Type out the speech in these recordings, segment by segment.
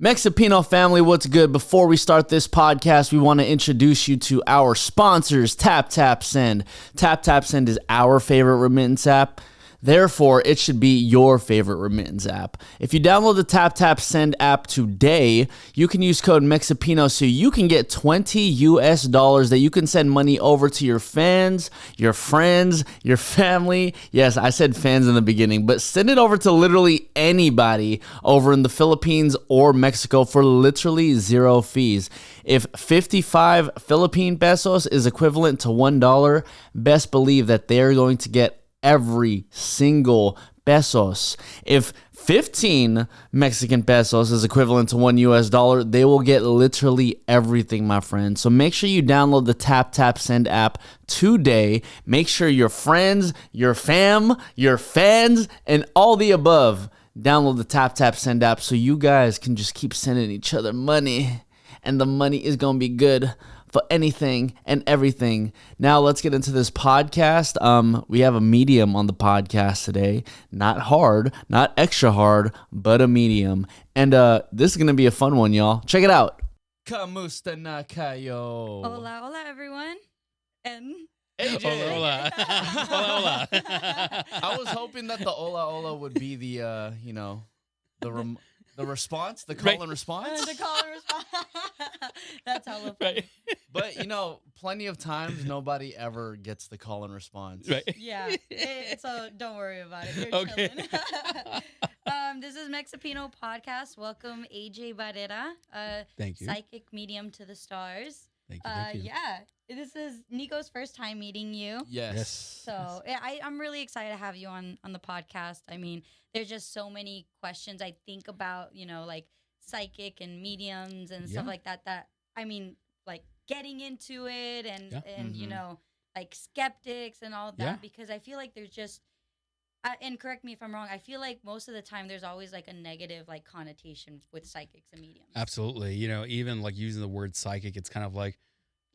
Mexipino family, what's good? Before we start this podcast, we want to introduce you to our sponsors, TapTapSend. TapTapSend is our favorite remittance app. Therefore, it should be your favorite remittance app. If you download the TapTapSend app today, you can use code Mexipino so you can get $20 that you can send money over to your fans, your friends, your family. Yes, I said fans in the beginning, but send it over to literally anybody over in the Philippines or Mexico for literally zero fees. If 55 Philippine pesos is equivalent to $1, best believe that they're going to get every single pesos. If 15 Mexican pesos is equivalent to $1, they will get literally everything, my friend. So make sure you download the TapTapSend app today. Make sure your friends, your fam, your fans, and all the above download the TapTapSend app so you guys can just keep sending each other money. And the money is going to be good for anything and everything. Now let's get into this podcast. We have a medium on the podcast today. Not hard, not extra hard, but a medium. And this is going to be a fun one, y'all. Check it out. Kamusta na kayo? Hola, hola, everyone. And AJ. Hola, hola. Hola, I was hoping that the hola hola would be the, the response, the call and response. the call and response. That's how we'll Right. But, plenty of times nobody ever gets the call and response. Right. Yeah. So don't worry about it. You're Okay. chilling. This is Mexipino podcast. Welcome, AJ Barrera, Thank you. psychic medium to the stars. Thank you. Thank you. Yeah. This is Nico's first time meeting you. Yes. So I'm really excited to have you on the podcast. I mean, there's just so many questions I think about, like psychic and mediums and stuff like that. I mean, like getting into it and like skeptics and all that, Yeah. because I feel like there's just, and correct me if I'm wrong, I feel like most of the time there's always like a negative like connotation with psychics and mediums. Absolutely. Even like using the word psychic, it's kind of like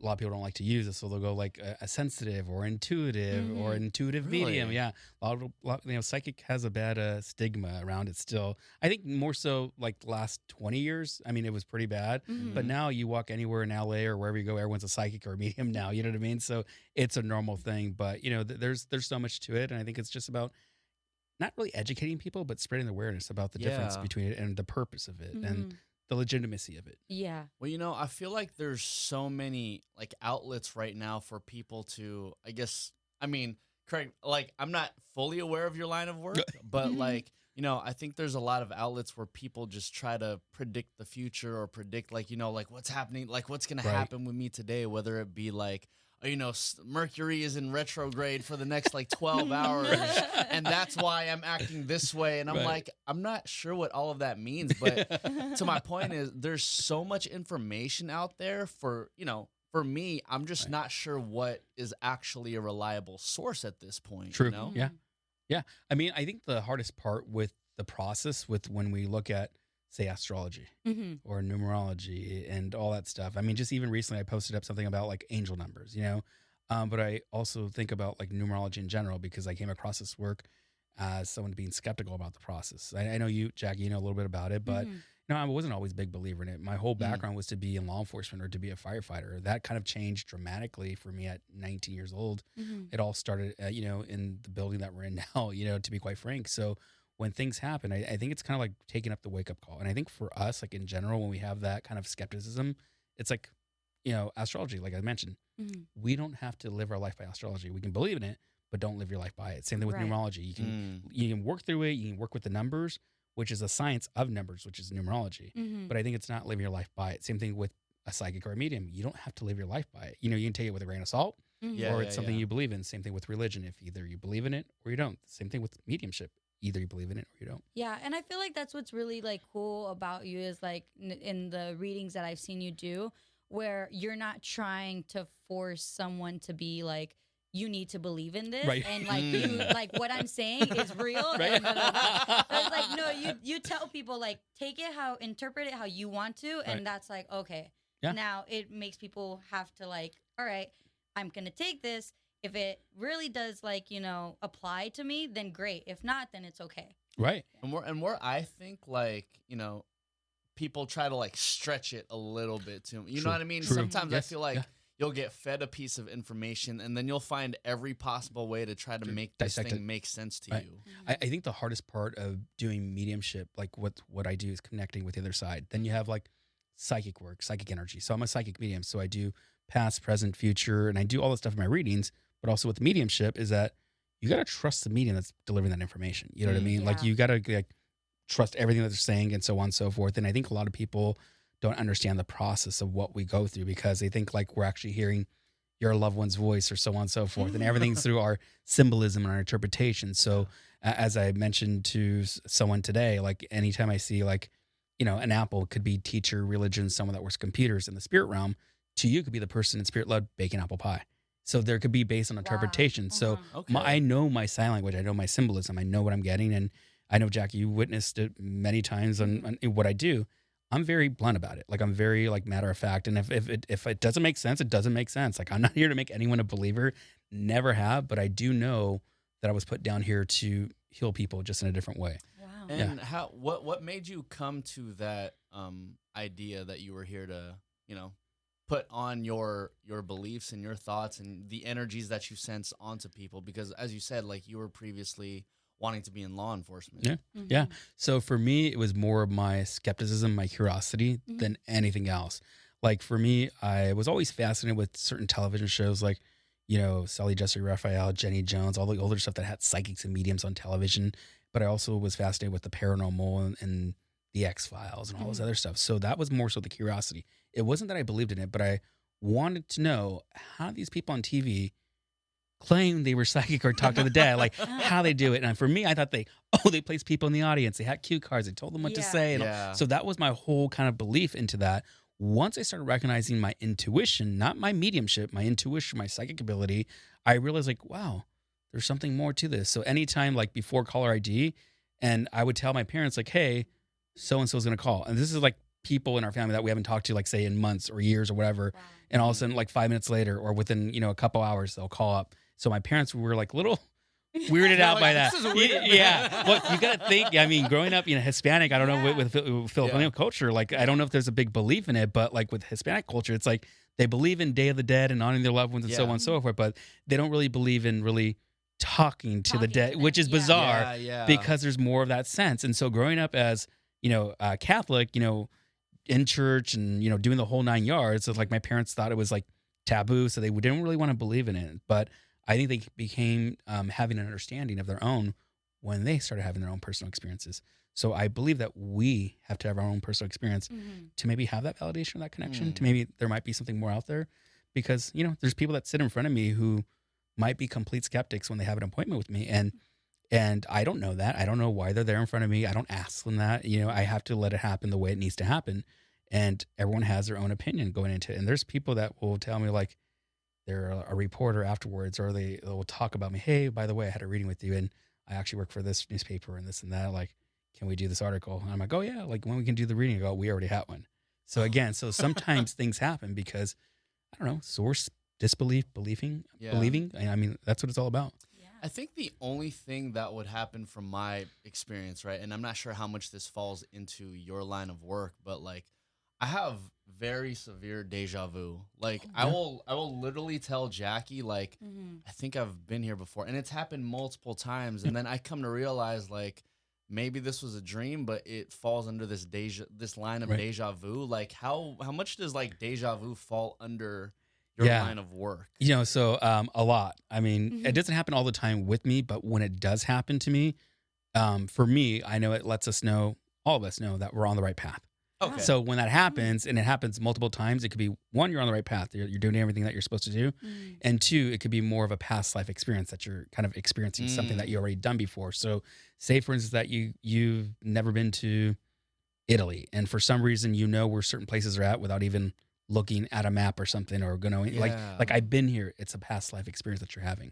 a lot of people don't like to use it, so they'll go like a sensitive or intuitive or intuitive Really? medium. Yeah, a lot, psychic has a bad stigma around it still. I think more so like last 20 years. I mean, it was pretty bad, but now you walk anywhere in LA or wherever you go, everyone's a psychic or a medium now. You know what I mean? So it's a normal thing. But there's so much to it, and I think it's just about not really educating people, but spreading the awareness about the difference between it and the purpose of it and the legitimacy of it. Yeah. Well, I feel like there's so many like outlets right now for people to, correct, like I'm not fully aware of your line of work, but like, I think there's a lot of outlets where people just try to predict the future or predict like, like what's happening, like what's going to happen with me today, whether it be like, Mercury is in retrograde for the next like 12 hours and that's why I'm acting this way. And I'm like, I'm not sure what all of that means. But to my point is there's so much information out there for me, I'm just not sure what is actually a reliable source at this point. True. You know? Yeah. Yeah. I mean, I think the hardest part with the process with when we look at, say, astrology or numerology and all that stuff. I mean, just even recently I posted up something about like angel numbers, but I also think about like numerology in general because I came across this work as someone being skeptical about the process. I know you, Jackie, a little bit about it, but I wasn't always a big believer in it. My whole background was to be in law enforcement or to be a firefighter. That kind of changed dramatically for me at 19 years old. It all started, in the building that we're in now, to be quite frank. So when things happen, I think it's kind of like taking up the wake-up call. And I think for us, like in general, when we have that kind of skepticism, it's like, astrology, like I mentioned, we don't have to live our life by astrology. We can believe in it, but don't live your life by it. Same thing with numerology. You can work through it. You can work with the numbers, which is a science of numbers, which is numerology. But I think it's not living your life by it. Same thing with a psychic or a medium. You don't have to live your life by it. You can take it with a grain of salt or it's something you believe in. Same thing with religion. If either you believe in it or you don't. Same thing with mediumship. Either you believe in it or you don't. Yeah, and I feel like that's what's really like cool about you is like in the readings that I've seen you do, where you're not trying to force someone to be like, you need to believe in this, and like you like what I'm saying is real. And it's like no, you tell people like interpret it how you want to, and that's like okay. Yeah. Now it makes people have to like, all right, I'm gonna take this. If it really does apply to me, then great. If not, then it's okay. Right. And where I think like, people try to like stretch it a little bit too. You know True, what I mean? true. Sometimes I Yes, feel like yeah. you'll get fed a piece of information and then you'll find every possible way to try to make this Dissect thing it. make sense to Right. you. I think the hardest part of doing mediumship, like what I do, is connecting with the other side. Then you have like psychic work, psychic energy. So I'm a psychic medium. So I do past, present, future, and I do all this stuff in my readings. But also with mediumship is that you got to trust the medium that's delivering that information. You know what I mean? Like Yeah. you got to like trust everything that they're saying and so on and so forth. And I think a lot of people don't understand the process of what we go through because they think like we're actually hearing your loved one's voice or so on and so forth. And everything's through our symbolism and our interpretation. So as I mentioned to someone today, like anytime I see like, you know, an apple could be teacher, religion, someone that works computers in the spirit realm. To you could be the person in spirit led baking apple pie. So there could be based on interpretation. So Okay. I know my sign language. I know my symbolism. I know what I'm getting. And I know, Jackie, you witnessed it many times on what I do. I'm very blunt about it. Like I'm very like matter of fact. And if it doesn't make sense, it doesn't make sense. Like I'm not here to make anyone a believer. Never have. But I do know that I was put down here to heal people just in a different way. Wow. And what made you come to that idea that you were here to, you know, put on your beliefs and your thoughts and the energies that you sense onto people? Because as you said, like you were previously wanting to be in law enforcement. Yeah. Yeah. So for me, it was more of my skepticism, my curiosity than anything else. Like for me, I was always fascinated with certain television shows like, you know, Sally Jesse Raphael, Jenny Jones, all the older stuff that had psychics and mediums on television. But I also was fascinated with the paranormal and the X-Files and all this other stuff. So that was more so the curiosity. It wasn't that I believed in it, but I wanted to know how these people on TV claim they were psychic or talk to the dead, like how they do it. And for me, I thought they placed people in the audience. They had cue cards. They told them what to say. And so that was my whole kind of belief into that. Once I started recognizing my intuition, not my mediumship, my intuition, my psychic ability, I realized like, wow, there's something more to this. So anytime like before caller ID, and I would tell my parents like, hey, so-and-so is going to call. And this is like people in our family that we haven't talked to like say in months or years or whatever. Wow. And all of a sudden like 5 minutes later or within, you know, a couple hours, they'll call up. So my parents were like little weirded out by that. This is weird, Yeah. Well, you got to think, I mean, growing up, you know, Hispanic, I don't know, with Filipino culture, like, I don't know if there's a big belief in it, but like with Hispanic culture, it's like they believe in Day of the Dead and honoring their loved ones and so on and so forth, but they don't really believe in really talking to the dead, which is bizarre because there's more of that sense. And so growing up as, you know, Catholic, you know, in church and, you know, doing the whole 9 yards, it's like my parents thought it was like taboo, so they didn't really want to believe in it. But I think they became having an understanding of their own when they started having their own personal experiences. So I believe that we have to have our own personal experience to maybe have that validation, that connection, to maybe there might be something more out there. Because, you know, there's people that sit in front of me who might be complete skeptics when they have an appointment with me. And I don't know that. I don't know why they're there in front of me. I don't ask them that. You know, I have to let it happen the way it needs to happen. And everyone has their own opinion going into it. And there's people that will tell me like, they're a reporter afterwards, or they'll talk about me. Hey, by the way, I had a reading with you, and I actually work for this newspaper and this and that. Like, can we do this article? And I'm like, oh yeah, like when we can do the reading. I go, we already had one. So again, so sometimes things happen because I don't know, source, disbelief, believing. I mean, that's what it's all about. I think the only thing that would happen from my experience, right, and I'm not sure how much this falls into your line of work, but like I have very severe deja vu. Like I will literally tell Jackie like I think I've been here before, and it's happened multiple times, and then I come to realize like maybe this was a dream, but it falls under this line of deja vu. Like how much does like deja vu fall under your line of work? You know, so a lot. I mean, it doesn't happen all the time with me, but when it does happen to me, for me, I know it lets us know, all of us know that we're on the right path. Okay. So when that happens, and it happens multiple times, it could be one, you're on the right path. You're doing everything that you're supposed to do. And two, it could be more of a past life experience that you're kind of experiencing something that you already done before. So say, for instance, that you've never been to Italy, and for some reason, you know where certain places are at without even looking at a map or something, or going like I've been here. It's a past life experience that you're having.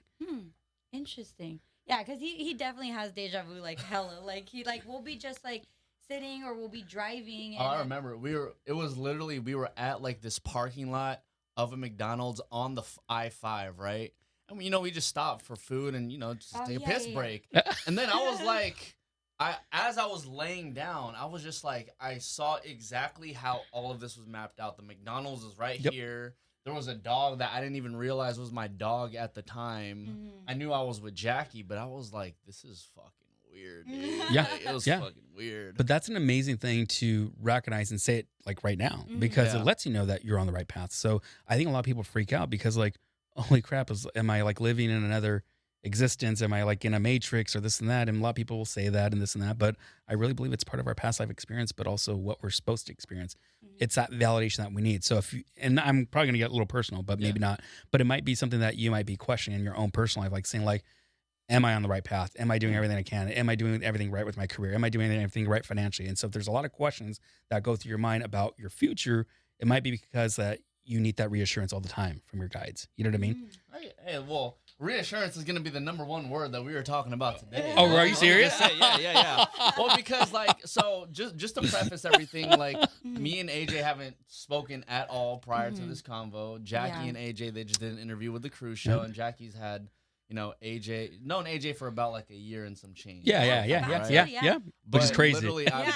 Interesting. Yeah, because he definitely has deja vu like hella. Like he like we'll be just like sitting or we'll be driving. And I remember we were at like this parking lot of a McDonald's on the I-5, right? And you know, we just stopped for food and you know just take a piss break. And then I was like, As I was laying down, I was just like, I saw exactly how all of this was mapped out. The McDonald's was right here. There was a dog that I didn't even realize was my dog at the time. I knew I was with Jackie, but I was like, this is fucking weird, dude. Yeah. Like, it was fucking weird. But that's an amazing thing to recognize and say it like right now, because it lets you know that you're on the right path. So I think a lot of people freak out because like, holy crap, am I like living in another existence? Am I like in a matrix or this and that? And a lot of people will say that and this and that, but I really believe it's part of our past life experience, but also what we're supposed to experience. It's that validation that we need. So if you, and I'm probably going to get a little personal, but maybe not, but it might be something that you might be questioning in your own personal life, like saying like, am I on the right path? Am I doing everything I can? Am I doing everything right with my career? Am I doing everything right financially? And so if there's a lot of questions that go through your mind about your future, it might be because that you need that reassurance all the time from your guides. You know what I mean? Hey, well, reassurance is going to be the number one word that we were talking about today. Oh, are you serious? Yeah. Well, because like, so just to preface everything, like me and AJ haven't spoken at all prior to this convo. Jackie and AJ, they just did an interview with the cruise show, and Jackie's had, known AJ for about like a year and some change. Yeah. Which is crazy. Literally, right?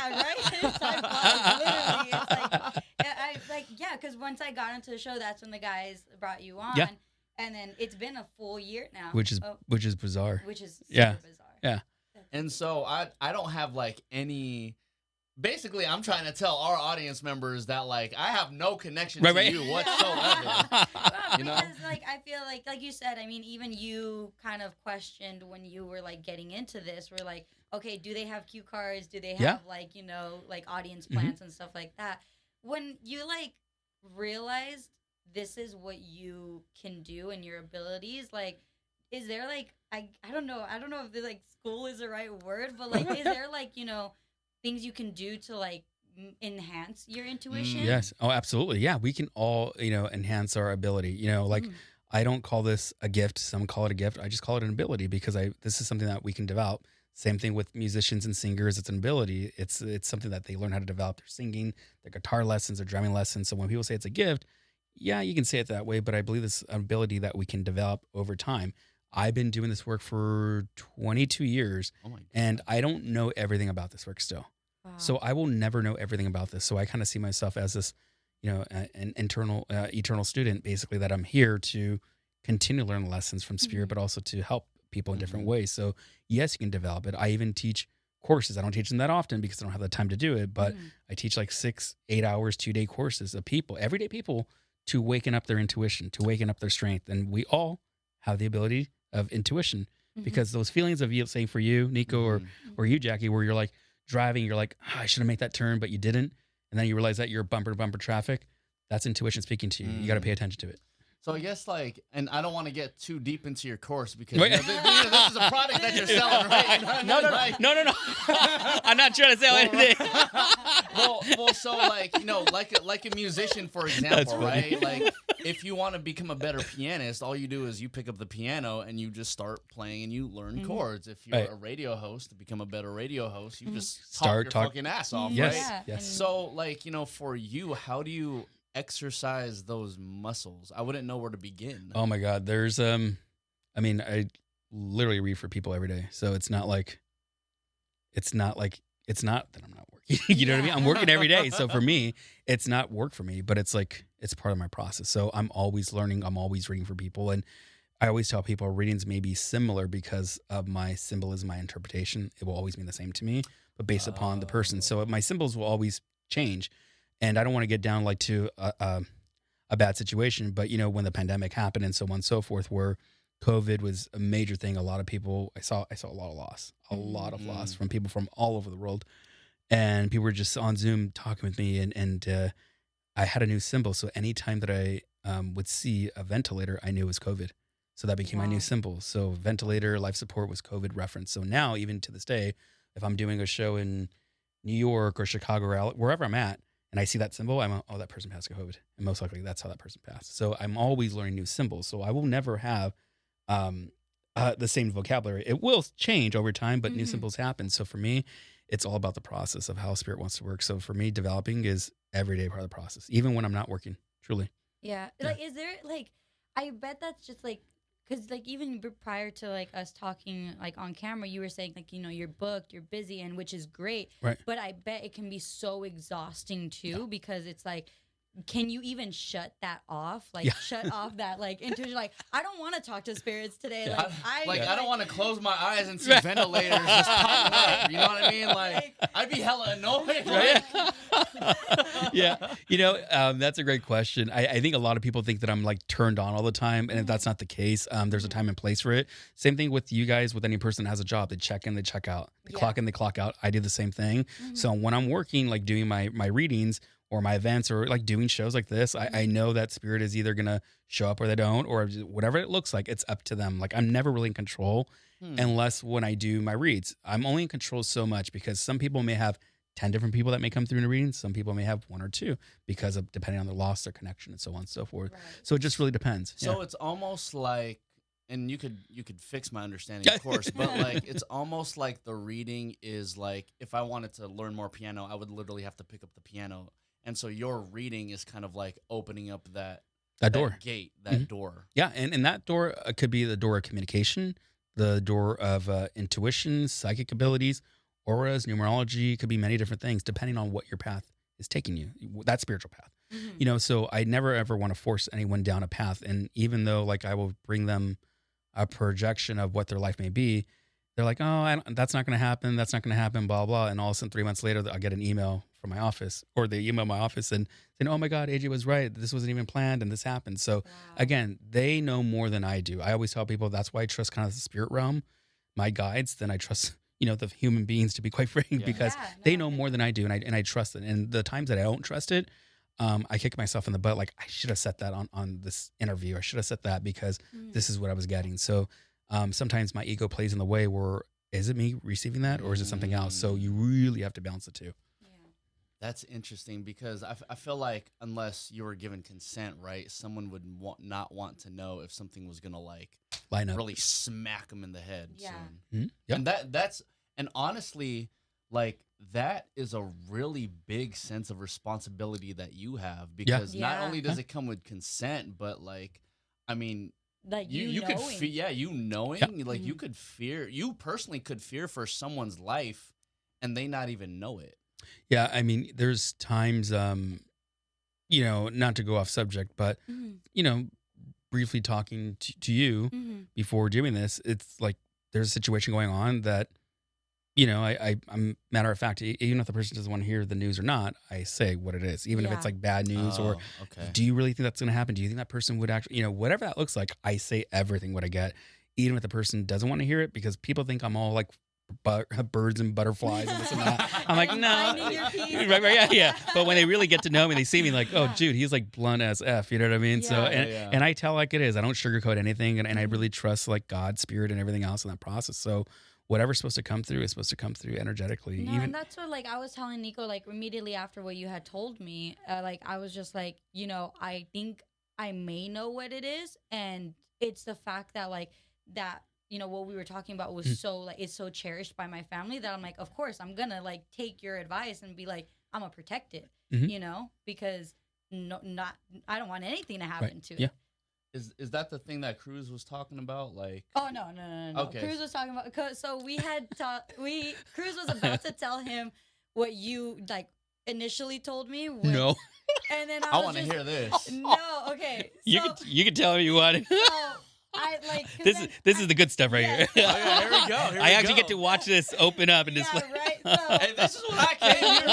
It's like, because once I got into the show, that's when the guys brought you on. Yeah. And then it's been a full year now. Which is bizarre. Which is super bizarre. Yeah. And so I don't have like any. Basically, I'm trying to tell our audience members that like I have no connection to you whatsoever. Because like I feel like you said, I mean, even you kind of questioned when you were like getting into this. We're like, okay, do they have cue cards? Do they have like like audience plans and stuff like that? When you like realized this is what you can do and your abilities, like, is there like I don't know if the, like school is the right word, but like is there like things you can do to like enhance your intuition? Yes. Oh, absolutely. Yeah, we can all enhance our ability. Like I don't call this a gift. Some call it a gift. I just call it an ability because this is something that we can develop. Same thing with musicians and singers. It's an ability. It's something that they learn how to develop. Their singing, their guitar lessons, their drumming lessons. So when people say it's a gift, yeah, you can say it that way, but I believe this ability that we can develop over time. I've been doing this work for 22 years, and I don't know everything about this work still. Wow. So I will never know everything about this. So I kind of see myself as this, an eternal student, basically, that I'm here to continue to learn lessons from Spirit, but also to help people in different ways. So yes, you can develop it. I even teach courses. I don't teach them that often because I don't have the time to do it, but I teach like 6-8 hours, 2-day courses of people, everyday people, to waken up their intuition, to waken up their strength. And we all have the ability of intuition because those feelings of you, say for you, Nico, or you, Jackie, where you're like driving, you're like, I should have made that turn, but you didn't. And then you realize that you're bumper to bumper traffic. That's intuition speaking to you. You got to pay attention to it. So I guess like, and I don't want to get too deep into your course because this is a product that you're selling, right? No. I'm not trying to sell anything. well, so like like a musician, for example, right? Like if you want to become a better pianist, all you do is you pick up the piano and you just start playing and you learn chords. If you're a radio host, to become a better radio host, you just talk your fucking ass off, right? Yes. So like for you, how do you exercise those muscles? I wouldn't know where to begin. Oh my God. There's I literally read for people every day. So it's not that I'm not working. You know what I mean? I'm working every day. So for me, it's not work for me, but it's like it's part of my process. So I'm always learning, I'm always reading for people. And I always tell people readings may be similar because of my symbolism, my interpretation. It will always mean the same to me, but based upon the person. So my symbols will always change. And I don't want to get down like to a bad situation, but when the pandemic happened and so on and so forth, where COVID was a major thing, a lot of people, I saw a lot of loss from people from all over the world. And people were just on Zoom talking with me and I had a new symbol. So anytime that I would see a ventilator, I knew it was COVID. So that became my new symbol. So ventilator, life support was COVID reference. So now, even to this day, if I'm doing a show in New York or Chicago or wherever I'm at, and I see that symbol, that person passed COVID. And most likely that's how that person passed. So I'm always learning new symbols. So I will never have the same vocabulary. It will change over time, but new symbols happen. So for me, it's all about the process of how Spirit wants to work. So for me, developing is everyday part of the process, even when I'm not working, truly. Yeah. Like, is there like, I bet that's just like because like even prior to like us talking like on camera, you were saying like, you know, you're booked, you're busy, and which is great. Right. But I bet it can be so exhausting too, because it's like, can you even shut that off? Like shut off that like intuition. Like, I don't want to talk to spirits today. Like I don't want to close my eyes and see ventilators just popping up. You know what I mean? Like I'd be hella annoyed. Right? Yeah. You know, that's a great question. I think a lot of people think that I'm like turned on all the time, and if that's not the case, there's a time and place for it. Same thing with you guys, with any person that has a job. They check in, they check out. They clock in, they clock out. I do the same thing. So when I'm working, like doing my readings, or my events, or like doing shows like this, I know that spirit is either going to show up or they don't, or whatever it looks like, it's up to them. Like I'm never really in control unless when I do my reads. I'm only in control so much because some people may have 10 different people that may come through in a reading. Some people may have 1 or 2 because of depending on their loss, their connection, and so on and so forth. Right. So it just really depends. So it's almost like, and you could fix my understanding, of course, but like it's almost like the reading is like, if I wanted to learn more piano, I would literally have to pick up the piano. And so your reading is kind of like opening up that door gate, that door. Yeah, and that door could be the door of communication, the door of intuition, psychic abilities, auras, numerology. Could be many different things depending on what your path is taking you. That spiritual path. You know, so I never ever want to force anyone down a path. And even though like I will bring them a projection of what their life may be, they're like, oh, that's not going to happen. That's not going to happen, blah, blah. And all of a sudden 3 months later, I'll get an email from my office, or they email my office and saying, oh my God, AJ was right. This wasn't even planned and this happened. So again, they know more than I do. I always tell people that's why I trust kind of the spirit realm, my guides, than I trust, you know, the human beings, to be quite frank, because they know more than I do. And I trust it. And the times that I don't trust it, I kick myself in the butt. Like I should have set that on this interview. I should have set that because this is what I was getting. So sometimes my ego plays in the way where, is it me receiving that or is it something else? So you really have to balance the two. That's interesting because I feel like unless you were given consent, right, someone would not want to know if something was going to like line up, really smack them in the head soon. Mm-hmm. Yep. And and honestly, like that is a really big sense of responsibility that you have, because not only does it come with consent, but like, I mean, like you could knowing, like you personally could fear for someone's life and they not even know it. Yeah, I mean, there's times, you know, not to go off subject, but, you know, briefly talking to you before doing this, it's like there's a situation going on that, you know, I'm matter of fact, even if the person doesn't want to hear the news or not, I say what it is, even if it's like bad news or do you really think that's going to happen? Do you think that person would actually, you know, whatever that looks like, I say everything what I get, even if the person doesn't want to hear it, because people think I'm all like birds and butterflies and this and that. I'm like, no. Right, yeah. But when they really get to know me, they see me like, oh, dude, he's like blunt as F. You know what I mean? So, and I tell like it is. I don't sugarcoat anything. And I really trust like God, spirit, and everything else in that process. So whatever's supposed to come through is supposed to come through energetically. No, and that's what, like, I was telling Nico, like, immediately after what you had told me, like, I was just like, you know, I think I may know what it is. And it's the fact that, like, that, you know, what we were talking about was so, like, it's so cherished by my family that I'm like, of course, I'm going to, like, take your advice and be like, I'm going to protect it, you know, because I don't want anything to happen to it. Is that the thing that Cruz was talking about? Like, oh no. Okay. Cruz was talking about, so we had Cruz was about to tell him what you like initially told me. No. And then I want to hear this. No, okay. So, you can tell me you want. I like this is the good stuff right here. Oh, yeah, here we go. I actually get to watch this open up and just right. So, hey, this is what I came here for.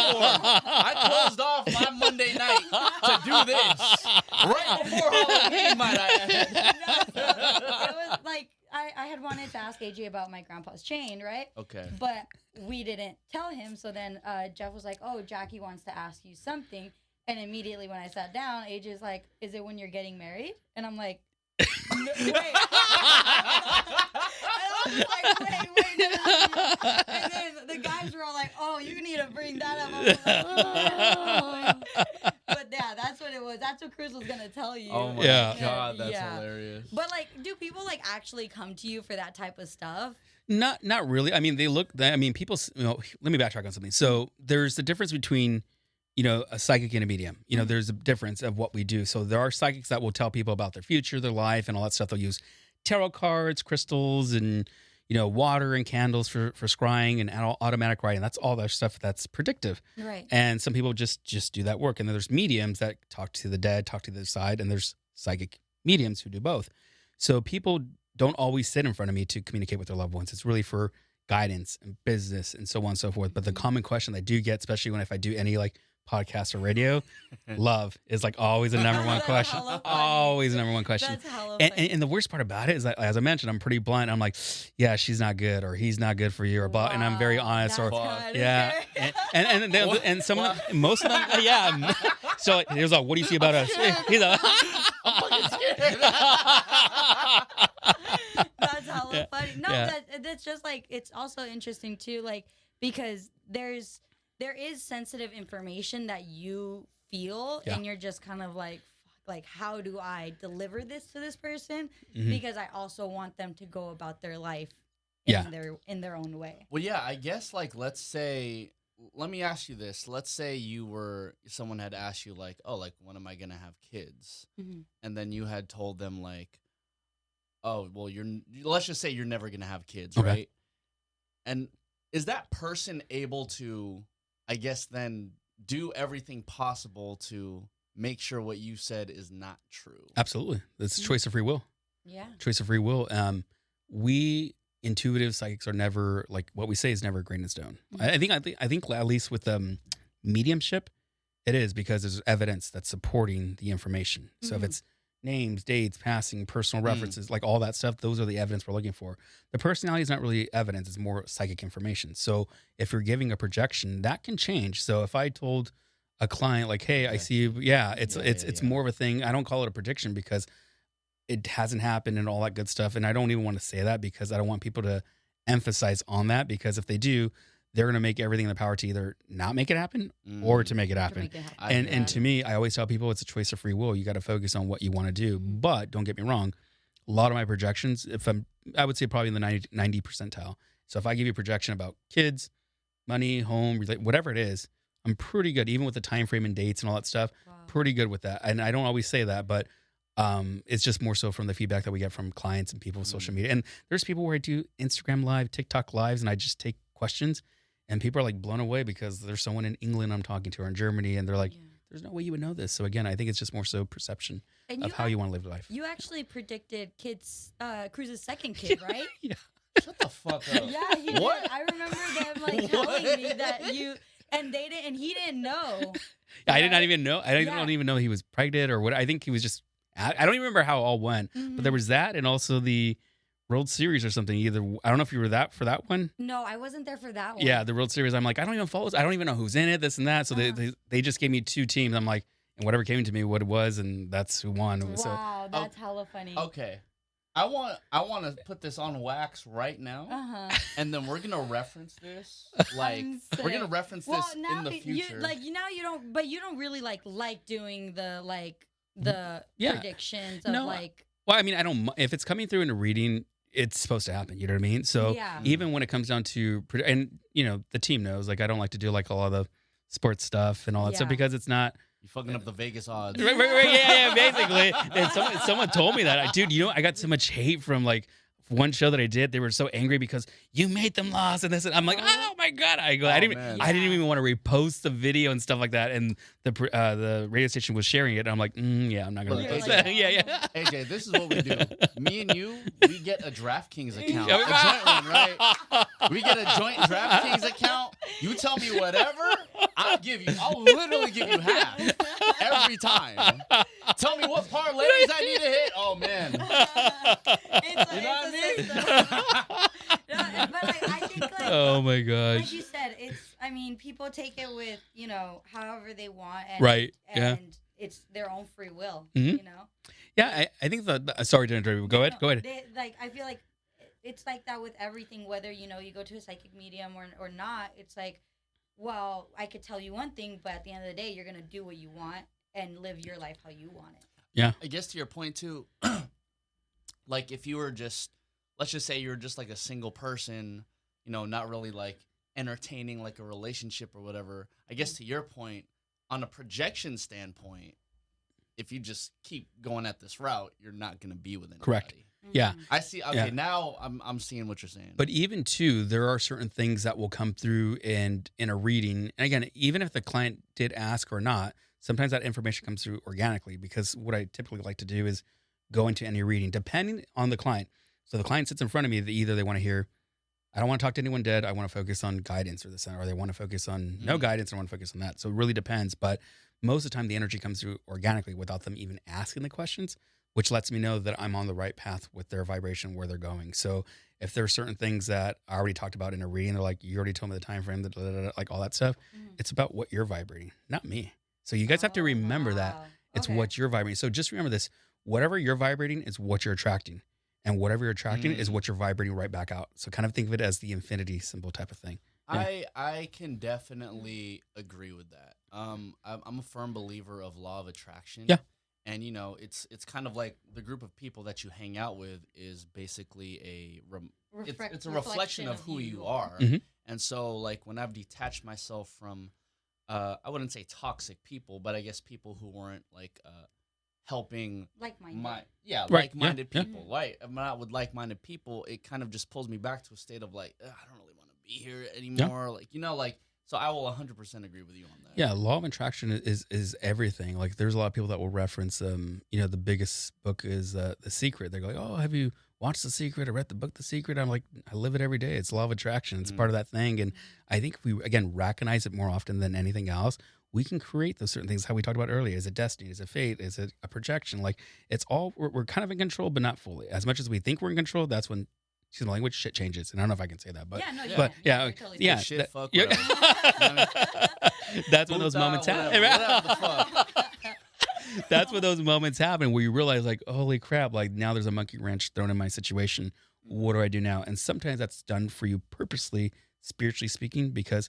I closed off my Monday night to do this right before Halloween, might I add. No, it was like I had wanted to ask AJ about my grandpa's chain, right? Okay. But we didn't tell him, so then Jeff was like, "Oh, Jackie wants to ask you something," and immediately when I sat down, AJ's like, "Is it when you're getting married?" And I'm like, no, wait. And I was like, wait. And then the guys were all like, oh, you need to bring that up. I was like, but yeah, that's what it was. That's what Cruz was going to tell you. Oh my God, that's hilarious. But like, do people like actually come to you for that type of stuff? Not really. I mean, people, you know, let me backtrack on something. So there's the difference between, you know, a psychic and a medium. You know, there's a difference of what we do. So there are psychics that will tell people about their future, their life, and all that stuff. They'll use tarot cards, crystals, and water and candles for scrying and automatic writing. That's all that stuff that's predictive. Right. And some people just do that work. And then there's mediums that talk to the dead, talk to the other side, and there's psychic mediums who do both. So people don't always sit in front of me to communicate with their loved ones. It's really for guidance and business and so on and so forth. But the common question I do get, especially if I do any like podcast or radio, love is like always the number one question. Always the number one question. That's hella And the worst part about it is that, as I mentioned, I'm pretty blunt. I'm like, yeah, she's not good, or he's not good for you, or and I'm very honest, or yeah, and some of them, most of them, yeah. So he was like, what do you see about us? He's like, I'm fucking scared. That's hella funny. No, Yeah. that's just like, it's also interesting too, like, because there is sensitive information that you feel, Yeah. and you're just kind of like, fuck, like, how do I deliver this to this person? Mhm. Because I also want them to go about their life Yeah. in their own way. Well, yeah, I guess like let me ask you this. Let's say someone had asked you like, oh, like when am I gonna have kids? Mm-hmm. And then you had told them like, oh, well, let's just say you're never gonna have kids, Okay. right? And is that person able to, I guess, then do everything possible to make sure what you said is not true? absolutely, it's choice of free will. Yeah. Choice of free will. We intuitive psychics are never like what we say is never a grain of stone. I think at least with mediumship, it is, because there's evidence that's supporting the information. So if Mhm. it's names, dates, passing, personal references, like all that stuff, those are the evidence we're looking for. The personality is not really evidence; it's more psychic information. So if you're giving a projection, that can change. So if I told a client like, "Hey, I see you," it's more of a thing. I don't call it a prediction because it hasn't happened and all that good stuff. And I don't even want to say that because I don't want people to emphasize on that, because if they do, they're going to make everything in their power to either not make it happen or to make it happen. And to me, I always tell people it's a choice of free will. You got to focus on what you want to do. But don't get me wrong, a lot of my projections, I would say probably in the 90 percentile. So if I give you a projection about kids, money, home, whatever it is, I'm pretty good, even with the time frame and dates and all that stuff. Wow. Pretty good with that. And I don't always say that, but it's just more so from the feedback that we get from clients and people with social media. And there's people where I do Instagram live, TikTok lives, and I just take questions, and people are like blown away because there's someone in England I'm talking to, or in Germany, and they're like, there's no way you would know this. So again, I think it's just more so perception of how you want to live life. You actually predicted Cruz's second kid, right? Yeah. Shut the fuck up. Yeah, he What? did. I remember them like telling me that you, and they didn't, and he didn't know. I did not even know. I Yeah. don't even know he was pregnant or what. I think he was just, I don't even remember how it all went, but there was that, and also the World Series or something. Either, I don't know if you were for that one. No, I wasn't there for that one. Yeah, the World Series. I'm like, I don't even follow. I don't even know who's in it, this and that. So they just gave me two teams. I'm like, and whatever came to me, what it was, and that's who won. Wow, that's hella funny. Okay. I want to put this on wax right now, and then we're gonna reference this. Like we're gonna reference this in the future. You don't really like doing the predictions of like. Well, I mean, I don't. If it's coming through in a reading, it's supposed to happen. You know what I mean? So even when it comes down to, and the team knows, like I don't like to do like a lot of the sports stuff and all that stuff because it's not. You're fucking up the Vegas odds. Right, yeah, basically. And someone told me that. Dude, I got so much hate from like one show that I did. They were so angry because you made them lose and this. And I'm like, oh my God. I didn't even want to repost the video and stuff like that. And the radio station was sharing it. And I'm like, yeah, I'm not going to repost that. Yeah. AJ, this is what we do. Me and you, we get a DraftKings account. A joint one, right? We get a joint DraftKings account. You tell me whatever, I'll literally give you half every time. Tell me what parlays I need to hit. Oh, man. You know what I mean? But I think oh my gosh. Like you said, people take it with, however they want. And, right. And it's their own free will, Yeah, I think sorry to interrupt you. Go ahead. I feel like it's like that with everything, whether, you go to a psychic medium or not. It's like, well, I could tell you one thing, but at the end of the day, you're going to do what you want and live your life how you want it. Yeah. I guess to your point, too, like if you were just, let's just say you're just like a single person, not really like entertaining like a relationship or whatever. I guess to your point, on a projection standpoint, if you just keep going at this route, you're not going to be with anybody. Correct. Yeah. I see. Okay, Yeah. now I'm seeing what you're saying. But even too, there are certain things that will come through and in a reading. And again, even if the client did ask or not, sometimes that information comes through organically, because what I typically like to do is go into any reading depending on the client. So the client sits in front of me, either they want to hear, I don't want to talk to anyone dead, I want to focus on guidance or this, or they want to focus on no guidance, I want to focus on that. So it really depends. But most of the time the energy comes through organically without them even asking the questions, which lets me know that I'm on the right path with their vibration, where they're going. So if there are certain things that I already talked about in a reading, they're like, you already told me the time frame, like all that stuff. It's about what you're vibrating, not me. So you guys have to remember that it's what you're vibrating. So just remember this: whatever you're vibrating is what you're attracting, and whatever you're attracting is what you're vibrating right back out. So kind of think of it as the infinity symbol type of thing. Yeah. I can definitely agree with that. I'm a firm believer of law of attraction. Yeah. And it's kind of like the group of people that you hang out with is basically it's a reflection of who you are. Mm-hmm. And so like when I've detached myself from I wouldn't say toxic people, but I guess people who weren't like helping like-minded. like-minded Yeah. people. Right. I'm not with like-minded people, it kind of just pulls me back to a state of like, I don't really want to be here anymore. Like, so I will 100% agree with you on that. Yeah, law of attraction is everything. Like there's a lot of people that will reference the biggest book is The Secret. They go like, "Oh, have you watched The Secret or read the book The Secret?" I'm like, I live it every day. It's law of attraction. It's part of that thing. And I think if we again recognize it more often than anything else, we can create those certain things. How we talked about earlier: is it destiny? Is it fate? Is it a projection? Like it's all we're kind of in control, but not fully. As much as we think we're in control, that's when excuse my language, shit changes. And I don't know if I can say that, but Shit, fuck, yeah. whatever. That's when those moments happen. That's when those moments happen where you realize like, holy crap, like now there's a monkey wrench thrown in my situation. What do I do now? And sometimes that's done for you purposely, spiritually speaking, because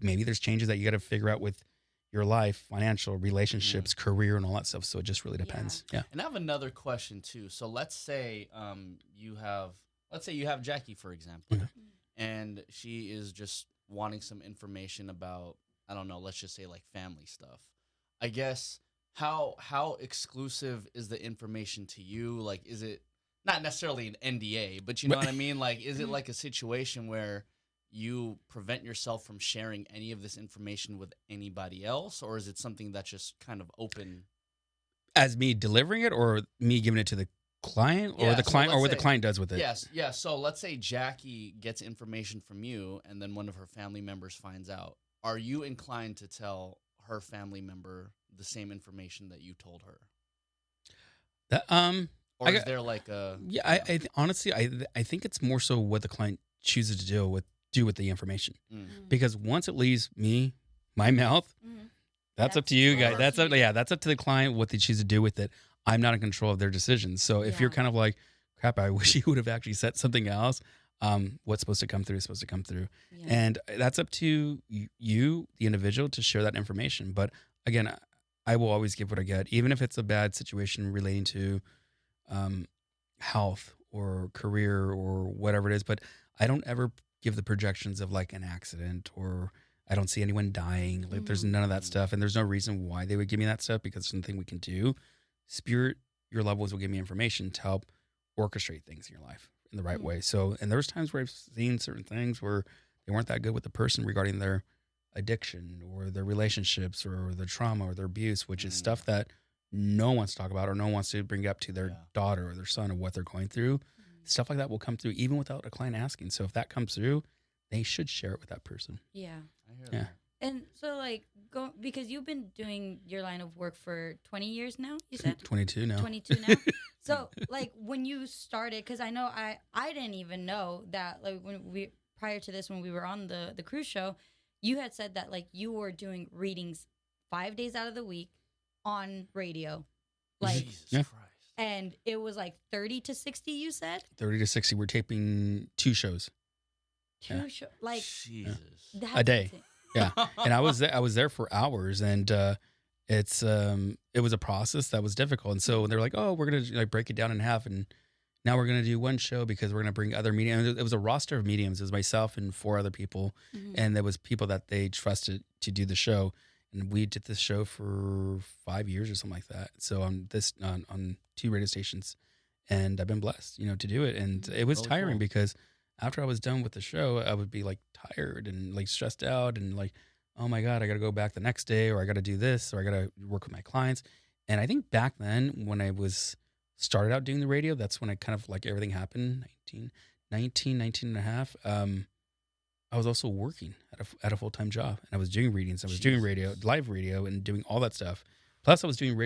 maybe there's changes that you got to figure out with your life, financial, relationships, career, and all that stuff. So it just really depends. Yeah. And I have another question too. So let's say you have Jackie, for example, and she is just wanting some information about, I don't know, let's just say like family stuff. I guess how exclusive is the information to you? Like, is it not necessarily an NDA, but you know what I mean? Like, is it like a situation where you prevent yourself from sharing any of this information with anybody else, or is it something that's just kind of open? As me delivering it, or me giving it to the client, or the client, or what the client does with it? Yes, yeah. So let's say Jackie gets information from you, and then one of her family members finds out. Are you inclined to tell her family member the same information that you told her? Or is there like a I honestly I think it's more so what the client chooses to do with the information, because once it leaves me, my mouth, that's up to you guys. That's up to the client what they choose to do with it. I'm not in control of their decisions. So if you're kind of like, crap, I wish you would have actually said something else. What's supposed to come through is supposed to come through. Yeah. And that's up to you, the individual, to share that information. But again, I will always give what I get, even if it's a bad situation relating to health or career or whatever it is. But I don't ever give the projections of like an accident, or I don't see anyone dying. Like there's none of that stuff. And there's no reason why they would give me that stuff, because there's nothing we can do. Spirit, your loved ones will give me information to help orchestrate things in your life in the right way. So, and there's times where I've seen certain things where they weren't that good with the person regarding their addiction or their relationships or their trauma or their abuse, which is stuff that no one wants to talk about, or no one wants to bring up to their daughter or their son, or what they're going through. Stuff like that will come through even without a client asking. So if that comes through, they should share it with that person. Yeah. I hear Yeah. that. And so, like, because you've been doing your line of work for 20 years now, you said? 22 now. 22 now. So, like, when you started, because I know I didn't even know that, like, prior to this, when we were on the cruise show, you had said that, like, you were doing readings 5 days out of the week on radio. Like, Jesus Christ. And it was like 30 to 60, you said? 30 to 60. We're taping 2 shows. Two shows. Like, Jesus. A day. insane. Yeah. And I was there for hours, and it was a process that was difficult. And so they're like, oh, we're going to like break it down in half, and now we're going to do one show because we're going to bring other mediums. It was a roster of mediums. It was myself and 4 other people, and there was people that they trusted to do the show. And we did this show for 5 years or something like that. So on 2 radio stations, and I've been blessed, to do it. And it was tiring cool. because after I was done with the show, I would be like tired and like stressed out and like, oh my God, I got to go back the next day, or I got to do this, or I got to work with my clients. And I think back then when I was started out doing the radio, that's when I kind of like everything happened, 19 and a half. I was also working at a full-time job, and I was doing readings. I was doing radio, live radio, and doing all that stuff. Plus I was doing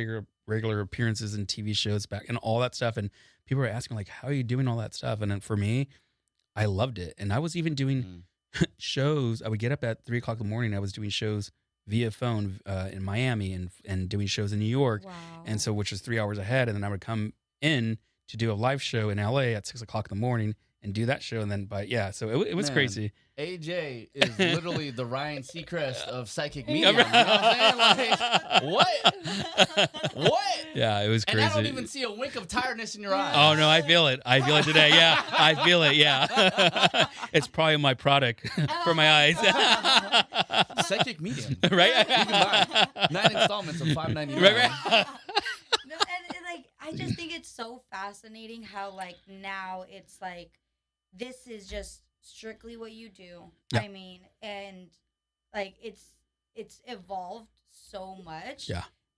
regular appearances in TV shows back and all that stuff. And people were asking like, how are you doing all that stuff? And then for me, I loved it. And I was even doing shows. I would get up at 3:00 in the morning. I was doing shows via phone in Miami and doing shows in New York. Wow. And so, which was 3 hours ahead. And then I would come in to do a live show in LA at 6:00 in the morning and do that show. And then, so it was crazy. AJ is literally the Ryan Seacrest of psychic medium. You know what I'm saying? Like, what? Yeah, it was crazy. And I don't even see a wink of tiredness in your eyes. Oh, no, I feel it. I feel it today. Yeah, I feel it. Yeah. It's probably my product for my eyes. Psychic medium. Right? You can buy 9 installments of $5.99. Right. No, and like I just think it's so fascinating how like now it's like this is just strictly what you do. Yeah. I mean, and like it's evolved so much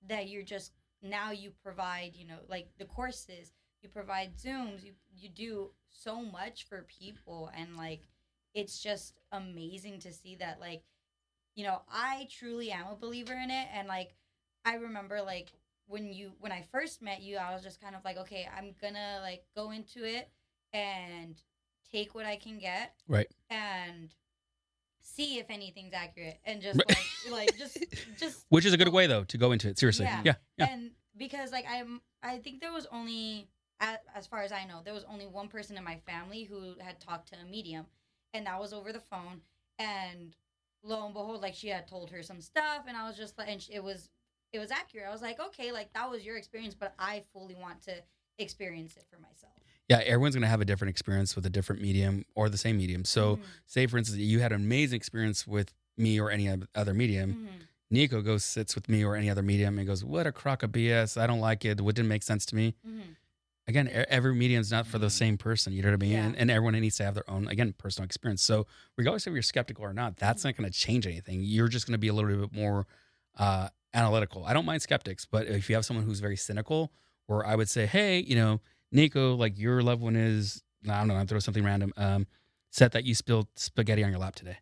that you're just now you provide, like the courses, you provide Zooms, you do so much for people, and like it's just amazing to see that like I truly am a believer in it. And like I remember like when I first met you, I was just kind of like, okay, I'm gonna like go into it and take what I can get, Right, and see if anything's accurate, and just like just which is a good way though to go into it. Seriously, yeah. And because like I think there was only, as far as I know, there was only one person in my family who had talked to a medium, and that was over the phone. And lo and behold, like she had told her some stuff, and I was just like, and it was accurate. I was like, okay, like that was your experience, but I fully want to experience it for myself. Yeah, everyone's going to have a different experience with a different medium or the same medium. So say, for instance, you had an amazing experience with me or any other medium. Nico goes, sits with me or any other medium and goes, what a crock of BS. I don't like it. What didn't make sense to me. Again, every medium's not for the same person. You know what I mean? Yeah. And everyone needs to have their own, again, personal experience. So regardless if you're skeptical or not, that's not going to change anything. You're just going to be a little bit more analytical. I don't mind skeptics, but if you have someone who's very cynical, or I would say, hey, Nico, like your loved one is, I don't know, I'll throw something random, said that you spilled spaghetti on your lap today.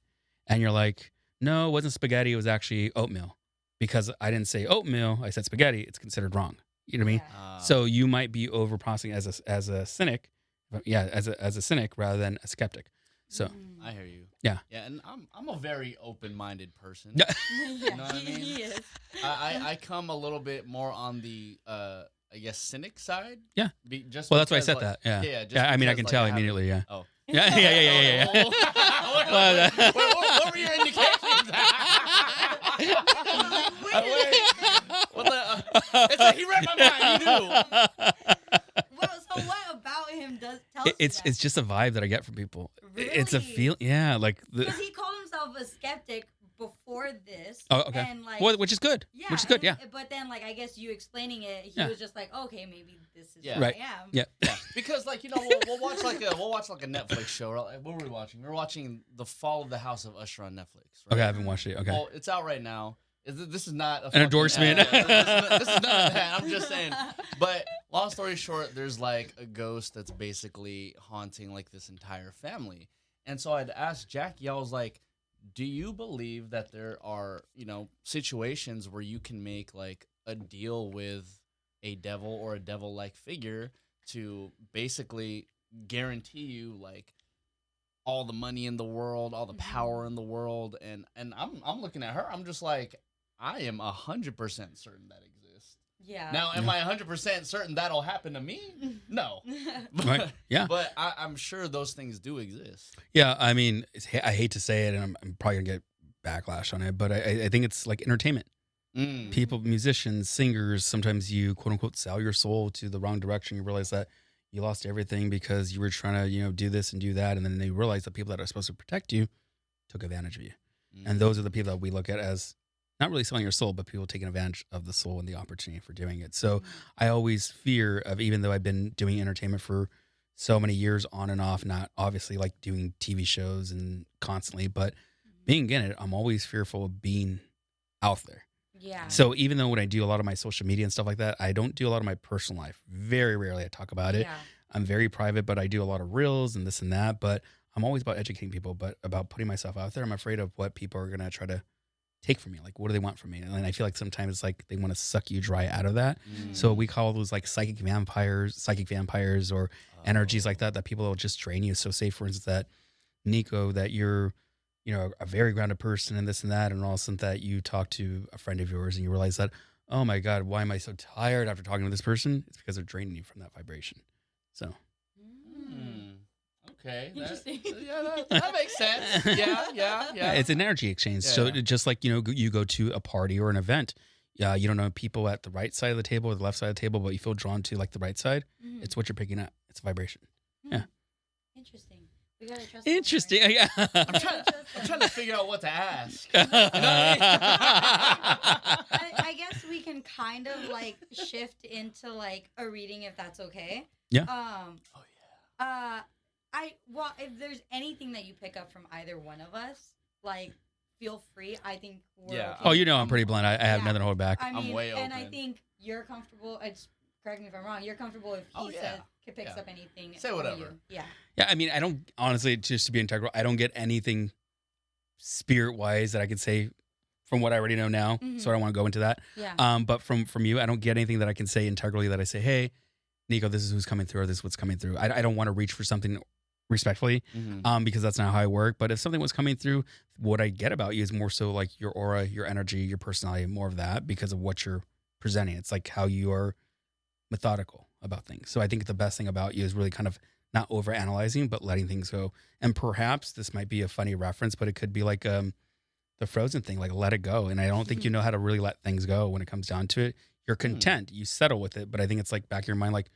And you're like, no, it wasn't spaghetti. It was actually oatmeal. Because I didn't say oatmeal, I said spaghetti. It's considered wrong. You know what I mean? So you might be over processing as a cynic. Yeah, as a cynic rather than a skeptic. So I hear you. Yeah. Yeah, and I'm a very open-minded person. Yeah. You know what I mean? He is. I come a little bit more on the I guess cynic side. Yeah. Just well, that's why I said like, that. Yeah. Yeah. Just Yeah. I mean, I because, can like, tell I haven't- immediately. Yeah. Oh. Yeah. What were your indications? It's like he read my mind. He knew. Well, so what about him tell you It's that? just a vibe that I get from people. It's a Really? feel. Yeah. Like Because he called himself a skeptic before this. Oh, okay. And like, well, which is good. yeah, Which is good. and- Yeah. But then, like, I guess you explaining it, he Yeah. was just like, okay, maybe this is Yeah. who Right. I am. Yeah. Yeah, because like we'll watch like a Netflix show. Right? What were we watching? We were watching The Fall of the House of Usher on Netflix. Right? Okay. I haven't watched it. Okay. Well, it's out right now. This is not a An fucking endorsement. ad. This is not that. I'm just saying. But long story short, there's like a ghost that's basically haunting like this entire family. And so I'd asked Jackie, I was like, do you believe that there are, situations where you can make like a deal with a devil or a devil-like figure to basically guarantee you like all the money in the world, all the power in the world, and I'm looking at her, I'm just like, I am 100% certain that exists. Yeah. Now, am I 100% certain that'll happen to me? No. Right. Yeah. But I'm sure those things do exist. Yeah. I mean, I hate to say it, and I'm probably gonna get backlash on it, but I think it's like entertainment. People, musicians, singers, sometimes you quote unquote sell your soul to the wrong direction. You realize that you lost everything because you were trying to, do this and do that. And then they realize the people that are supposed to protect you took advantage of you. And those are the people that we look at as not really selling your soul, but people taking advantage of the soul and the opportunity for doing it. So I always fear of, even though I've been doing entertainment for so many years on and off, not obviously like doing TV shows and constantly, but being in it, I'm always fearful of being out there. Yeah. So even though when I do a lot of my social media and stuff like that, I don't do a lot of my personal life. Very rarely I talk about it. Yeah. I'm very private, but I do a lot of reels and this and that. But I'm always about educating people, but about putting myself out there. I'm afraid of what people are going to try to take from me. Like, what do they want from me? And I feel like sometimes it's like they want to suck you dry out of that. So we call those like psychic vampires or energies like that people will just drain you. So say, for instance, that Nico, that you're, a very grounded person and this and that, and all of a sudden that you talk to a friend of yours and you realize that, oh my God, why am I so tired after talking to this person? It's because they're draining you from that vibration. So. Okay. Interesting. That makes sense. Yeah. It's an energy exchange. Yeah, So yeah. just like, you go to a party or an event, you don't know people at the right side of the table or the left side of the table, but you feel drawn to like the right side. It's what you're picking up. It's a vibration. Yeah. Interesting. We gotta trust. Interesting. Yeah. I'm trying to figure out what to ask. I guess we can kind of like shift into like a reading if that's okay. Yeah. If there's anything that you pick up from either one of us, like feel free. I think we're Yeah. okay. I'm pretty blunt. I have nothing to hold back. I mean, I'm way and I open. think you're comfortable. Correct me if I'm wrong. You're comfortable if he picks up anything. Say from whatever. you. Yeah. Yeah. I mean, I don't, honestly, just to be integral, I don't get anything spirit wise that I could say from what I already know now. So I don't want to go into that. Yeah. But from you, I don't get anything that I can say integrally that I say, hey, Nico, this is who's coming through, or this is what's coming through. I don't want to reach for something respectfully, because that's not how I work. But if something was coming through, what I get about you is more so like your aura, your energy, your personality, more of that because of what you're presenting. It's like how you are methodical about things. So I think the best thing about you is really kind of not over analyzing, but letting things go. And perhaps this might be a funny reference, but it could be like the Frozen thing, like let it go. And I don't think you know how to really let things go when it comes down to it. You're content, you settle with it, but I think it's like back in your mind, like,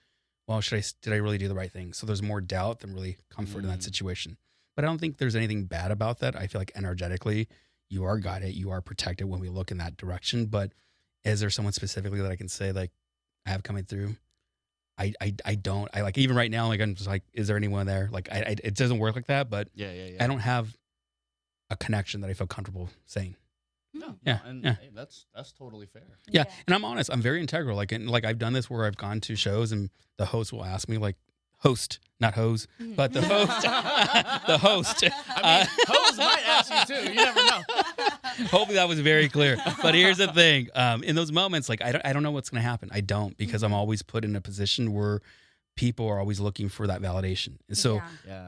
well, did I really do the right thing? So there's more doubt than really comfort in that situation. But I don't think there's anything bad about that. I feel like energetically, you are guided, you are protected when we look in that direction. But is there someone specifically that I can say, like, I have coming through? I don't. I like, even right now, like, I'm just like, is there anyone there? Like, it doesn't work like that, but I don't have a connection that I feel comfortable saying. No, Yeah, and yeah. hey, that's totally fair. Yeah, and I'm honest. I'm very integral. Like, I've done this where I've gone to shows and the host will ask me, like, host, not hose, but the host, the host. I mean, hoes might ask you too. You never know. Hopefully that was very clear. But here's the thing: in those moments, like, I don't know what's going to happen. I don't, because I'm always put in a position where people are always looking for that validation. And so,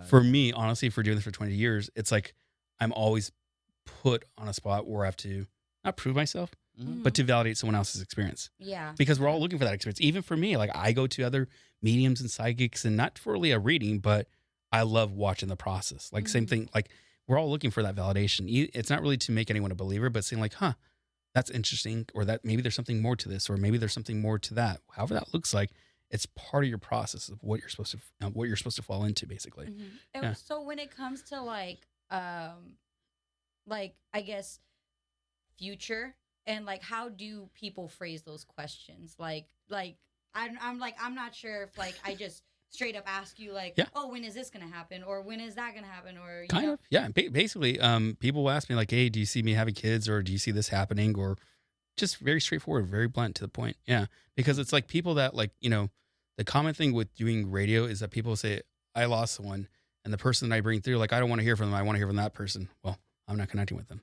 for me, honestly, for doing this for 20 years, it's like I'm always put on a spot where I have to not prove myself, but to validate someone else's experience. Yeah. Because we're all looking for that experience. Even for me, like, I go to other mediums and psychics, and not for really a reading, but I love watching the process. Like, same thing, like, we're all looking for that validation. It's not really to make anyone a believer, but saying like, huh, that's interesting, or that maybe there's something more to this, or maybe there's something more to that. However that looks like, it's part of your process of what you're supposed to fall into, basically. And so when it comes to like I guess future, and like how do people phrase those questions? Like I'm not sure if like I just straight up ask you like, oh, when is this gonna happen, or when is that gonna happen, or kind of, yeah. Basically, people will ask me like, hey, do you see me having kids, or do you see this happening, or just very straightforward, very blunt to the point. Yeah, because it's like people that like, the common thing with doing radio is that people say, I lost someone, and the person that I bring through, like, I don't want to hear from them. I want to hear from that person. Well, I'm not connecting with them.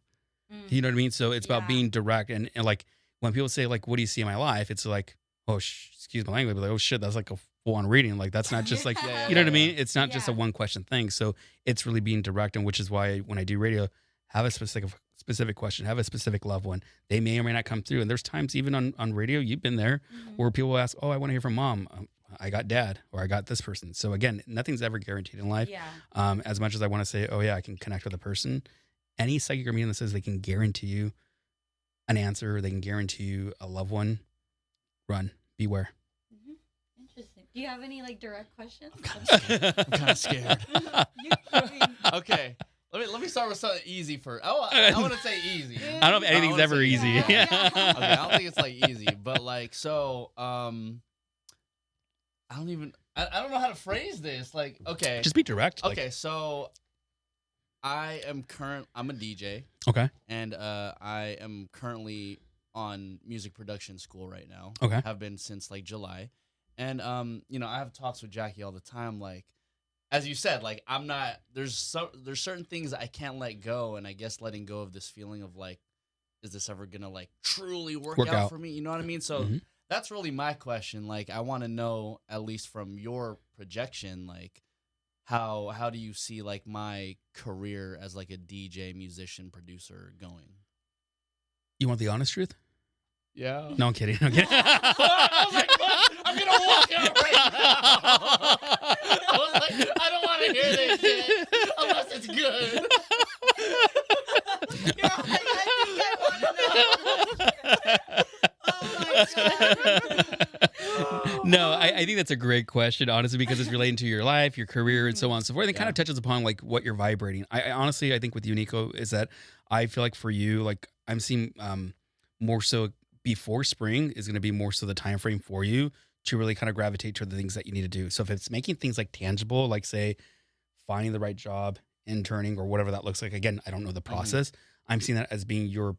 You know what I mean? So it's about being direct. And like, when people say like, what do you see in my life? It's like, oh, excuse my language, but like, oh shit, that's like a full on reading. Like, that's not just like, you know what I mean? It's not just a one question thing. So it's really being direct. And which is why when I do radio, have a specific question, have a specific loved one. They may or may not come through. And there's times even on radio, you've been there, where people ask, oh, I want to hear from mom. I got dad, or I got this person. So again, nothing's ever guaranteed in life. As much as I want to say, oh yeah, I can connect with a person, any psychic or medium that says they can guarantee you an answer, they can guarantee you a loved one, run, beware. Interesting. Do you have any like direct questions? I'm kind of scared. I mean, Okay. Let me start with something ezy first. I want to say easy. I don't know if anything's ever easy. Okay, I don't think it's like easy, but like so. I don't know how to phrase this. Like, okay, Just be direct. Okay, so I'm a DJ. Okay. And I am currently on music production school right now. Okay. Have been since like July. And I have talks with Jackie all the time, like, as you said, like I'm not there's certain things I can't let go, and I guess letting go of this feeling of like, is this ever gonna like truly work out for me? You know what I mean? So that's really my question. Like, I want to know, at least from your projection, like how do you see like my career as like a DJ, musician, producer going? You want the honest truth? Yeah. No, I'm kidding. I'm kidding. I was like, what? I'm gonna walk out right now. I was like, I don't want to hear this shit unless it's good. No, I think that's a great question, honestly, because it's relating to your life, your career, and so on and so forth. And it kind of touches upon like what you're vibrating. I honestly, I think with you, Nico, is that I feel like for you, like I'm seeing more so before spring is going to be more so the time frame for you to really kind of gravitate to the things that you need to do. So if it's making things like tangible, like say finding the right job, interning, or whatever that looks like. Again, I don't know the process. I'm seeing that as being your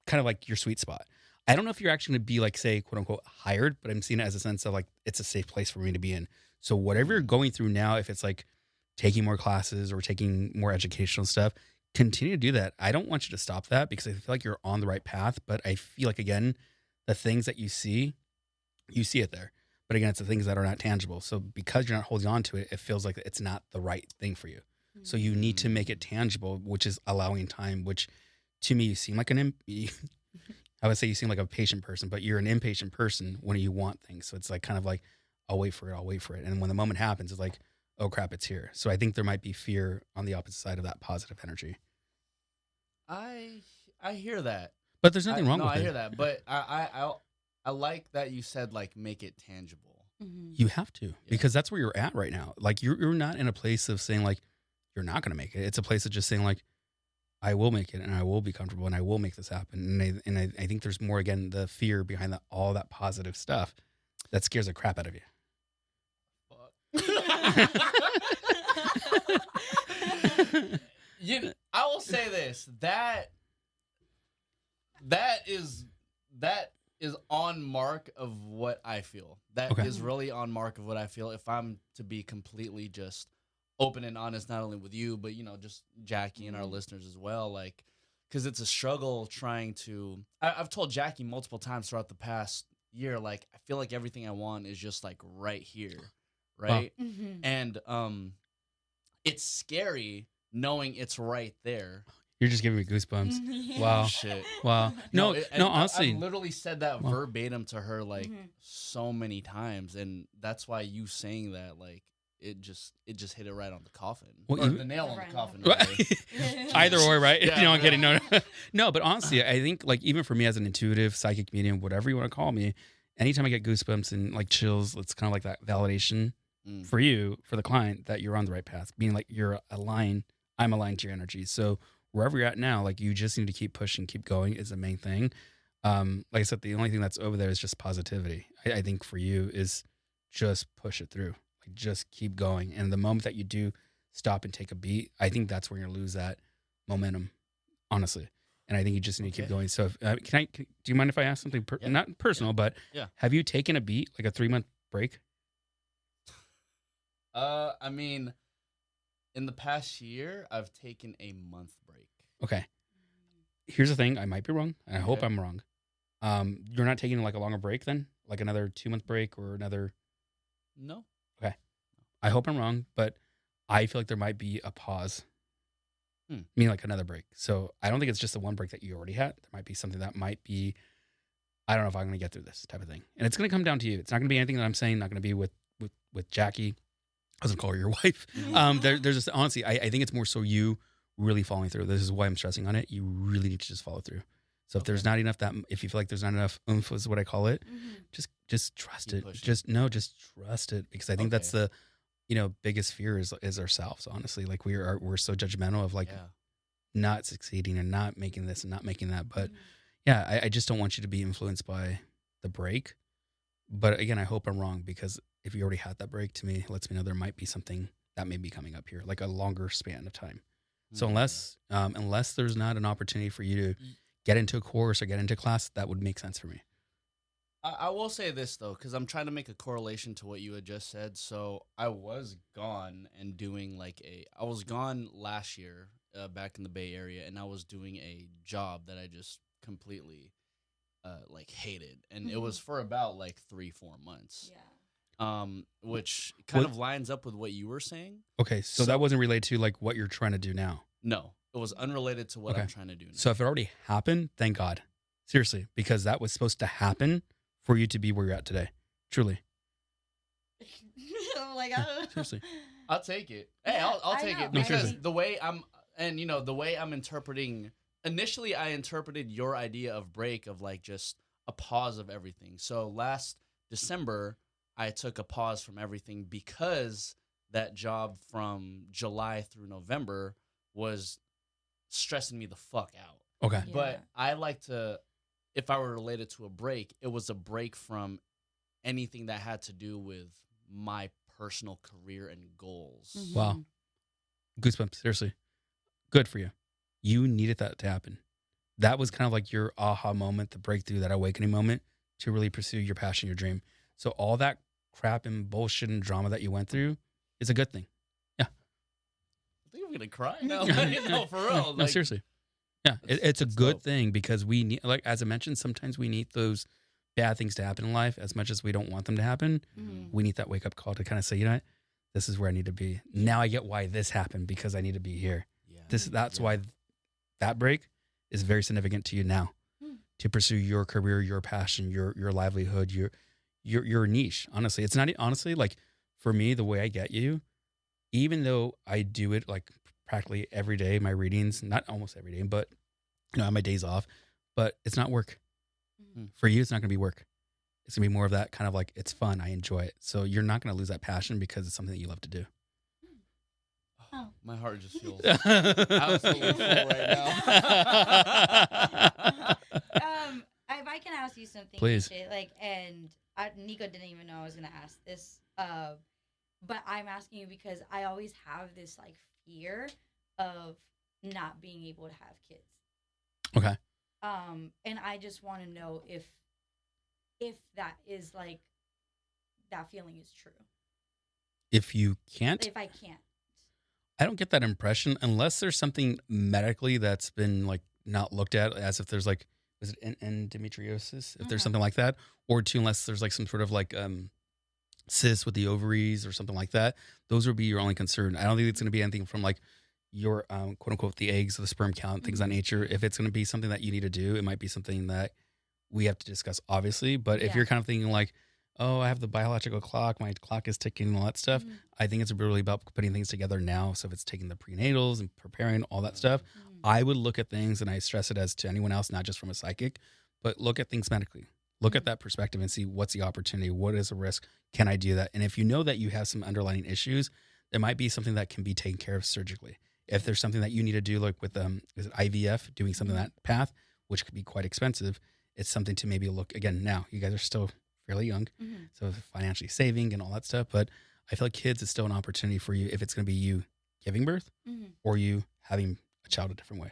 kind of like your sweet spot. I don't know if you're actually going to be like, say, quote unquote, hired, but I'm seeing it as a sense of like, it's a safe place for me to be in. So whatever you're going through now, if it's like taking more classes or taking more educational stuff, continue to do that. I don't want you to stop that because I feel like you're on the right path. But I feel like, again, the things that you see it there. But again, it's the things that are not tangible. So because you're not holding on to it, it feels like it's not the right thing for you. So you need to make it tangible, which is allowing time, which to me, you seem like I would say you seem like a patient person, but you're an impatient person when you want things. So it's like kind of like, I'll wait for it. And when the moment happens, it's like, oh crap, it's here. So I think there might be fear on the opposite side of that positive energy. I hear that. But there's nothing wrong with it. I hear that. But I like that you said like make it tangible. You have to, because that's where you're at right now. Like you're not in a place of saying like, you're not going to make it. It's a place of just saying like, I will make it and I will be comfortable and I will make this happen. And I think there's more, again, the fear behind all that positive stuff that scares the crap out of you. I will say this, that is on mark of what I feel. That is really on mark of what I feel. If I'm to be completely just open and honest, not only with you, but just Jackie and our listeners as well, like, because it's a struggle trying to. I've told Jackie multiple times throughout the past year, like, I feel like everything I want is just like right here, right? Wow. And it's scary knowing it's right there. You're just giving me goosebumps. Yeah. Wow. Shit. Wow. No, honestly. I literally said that verbatim to her like so many times, and that's why you saying that, like, it just hit it right on the coffin. Or the nail on the coffin. Right? Either or, right? Yeah, I'm kidding. No. No, but honestly, I think like even for me as an intuitive, psychic medium, whatever you want to call me, anytime I get goosebumps and like chills, it's kind of like that validation for you, for the client, that you're on the right path. Being like you're aligned, I'm aligned to your energy. So wherever you're at now, like you just need to keep pushing, keep going is the main thing. Like I said, the only thing that's over there is just positivity. I think for you is just push it through. Like just keep going. And the moment that you do stop and take a beat, I think that's where you're gonna lose that momentum, honestly. And I think you just need to keep going. So if, do you mind if I ask something not personal, but have you taken a beat, like a 3-month break? I mean, in the past year, I've taken a month break. Okay. Here's the thing. I might be wrong. And I hope I'm wrong. You're not taking like a longer break then? Like another 2-month break or another? No. Okay. I hope I'm wrong, but I feel like there might be a pause. Meaning like another break. So I don't think it's just the one break that you already had. There might be something that might be, I don't know if I'm going to get through this type of thing. And it's going to come down to you. It's not going to be anything that I'm saying, not going to be with Jackie. I was going to call her your wife. There's just, honestly, I think it's more so you really following through. This is why I'm stressing on it. You really need to just follow through. So if there's not enough, if you feel like there's not enough oomph is what I call it, just trust it. Just trust it, because I think that's the biggest fear is ourselves. Honestly, like we're so judgmental of like Yeah. not succeeding and not making this and not making that. But yeah, I just don't want you to be influenced by the break. But again, I hope I'm wrong, because if you already had that break, to me, it lets me know there might be something that may be coming up here, like a longer span of time. So unless there's not an opportunity for you to get into a course or get into class, that would make sense for me. I will say this though, because I'm trying to make a correlation to what you had just said. So I was gone and doing I was gone last year back in the Bay Area, and I was doing a job that I just completely hated, and it was for about 3-4 months. Which kind of lines up with what you were saying. Okay, so that wasn't related to like what you're trying to do now. No, it was unrelated to what I'm trying to do now. So if it already happened, thank God. Seriously, because that was supposed to happen for you to be where you're at today. Truly. I'm like, I don't know. Seriously. I'll take it. Hey, I'll take it, No, because seriously. the way I'm interpreting. Initially, I interpreted your idea of break of just a pause of everything. So last December, I took a pause from everything because that job from July through November was stressing me the fuck out. Okay. Yeah. But I like to, if I were related to a break, it was a break from anything that had to do with my personal career and goals. Mhm. Wow. Goosebumps. Seriously. Good for you. You needed that to happen. That was kind of like your aha moment, the breakthrough, that awakening moment to really pursue your passion, your dream. So all that crap and bullshit and drama that you went through is a good thing. Yeah. I think I'm gonna cry now. No, for real. No, seriously. Yeah, it's a that's good dope. thing, because we need, like as I mentioned, sometimes we need those bad things to happen in life as much as we don't want them to happen. Mhm. We need that wake up call to kind of say, you know what, this is where I need to be. Now I get why this happened, because I need to be here. Yeah. That's why that break is very significant to you now, to pursue your career, your passion, your livelihood, your niche. Honestly, it's not honestly like for me, the way I get you, even though I do it like practically every day, my readings, not almost every day, but on my days off, but it's not work. For you, it's not going to be work. It's going to be more of that kind of like, it's fun. I enjoy it. So you're not going to lose that passion because it's something that you love to do. Oh. My heart just feels absolutely full right now. If I can ask you something, Please. AJ, and Nico didn't even know I was gonna ask this, but I'm asking you because I always have this fear of not being able to have kids. Okay. And I just want to know if that is that feeling is true. If you can't, If I can't. I don't get that impression unless there's something medically that's been not looked at, as if there's is it endometriosis? If there's something like that, or two, unless there's some sort of cyst with the ovaries or something like that. Those would be your only concern. I don't think it's going to be anything from your quote unquote the eggs or the sperm count, things of that nature. If it's going to be something that you need to do, it might be something that we have to discuss, obviously. But if you're kind of thinking oh, I have the biological clock, my clock is ticking and all that stuff, I think it's really about putting things together now. So if it's taking the prenatals and preparing all that stuff, I would look at things, and I stress it as to anyone else, not just from a psychic, but look at things medically. Look at that perspective and see what's the opportunity, what is the risk, can I do that? And if you know that you have some underlying issues, there might be something that can be taken care of surgically. If there's something that you need to do, with is it IVF, doing something that path, which could be quite expensive, it's something to maybe look again. Now you guys are still fairly young, so financially saving and all that stuff. But I feel like kids is still an opportunity for you if it's going to be you giving birth or you having a child a different way.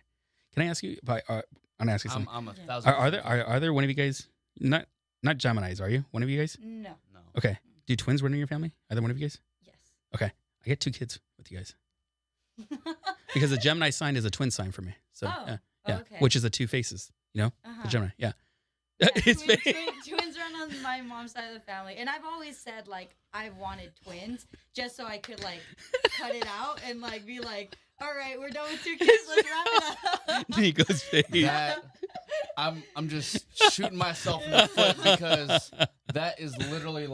Can I ask you? I'm gonna ask you something. I'm 1,000%. Are there one of you guys not Geminis? Are you one of you guys? No. Okay. Do twins run in your family? Are there one of you guys? Yes. Okay. I get 2 kids with you guys because the Gemini sign is a twin sign for me. So yeah, okay. which is the 2 faces. The Gemini. Yeah. Twins run on my mom's side of the family, and I've always said I wanted twins just so I could cut it out and be all right, we're done with 2 kids, let's wrap it up. Nico's face. I'm just shooting myself in the foot because that is literally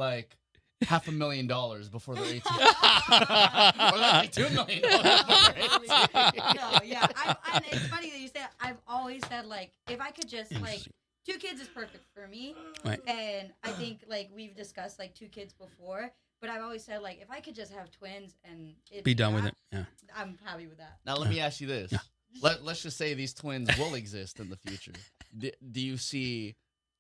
$500,000 before they're 18. Or $2 million before they're 18. No, yeah, and it's funny that you say that. I've always said if I could just 2 kids is perfect for me, Right. and I think we've discussed 2 kids before, But I've always said, like, if I could just have twins and Be done with it. Yeah. I'm happy with that. Now let me ask you this: let's just say these twins will exist in the future. Do you see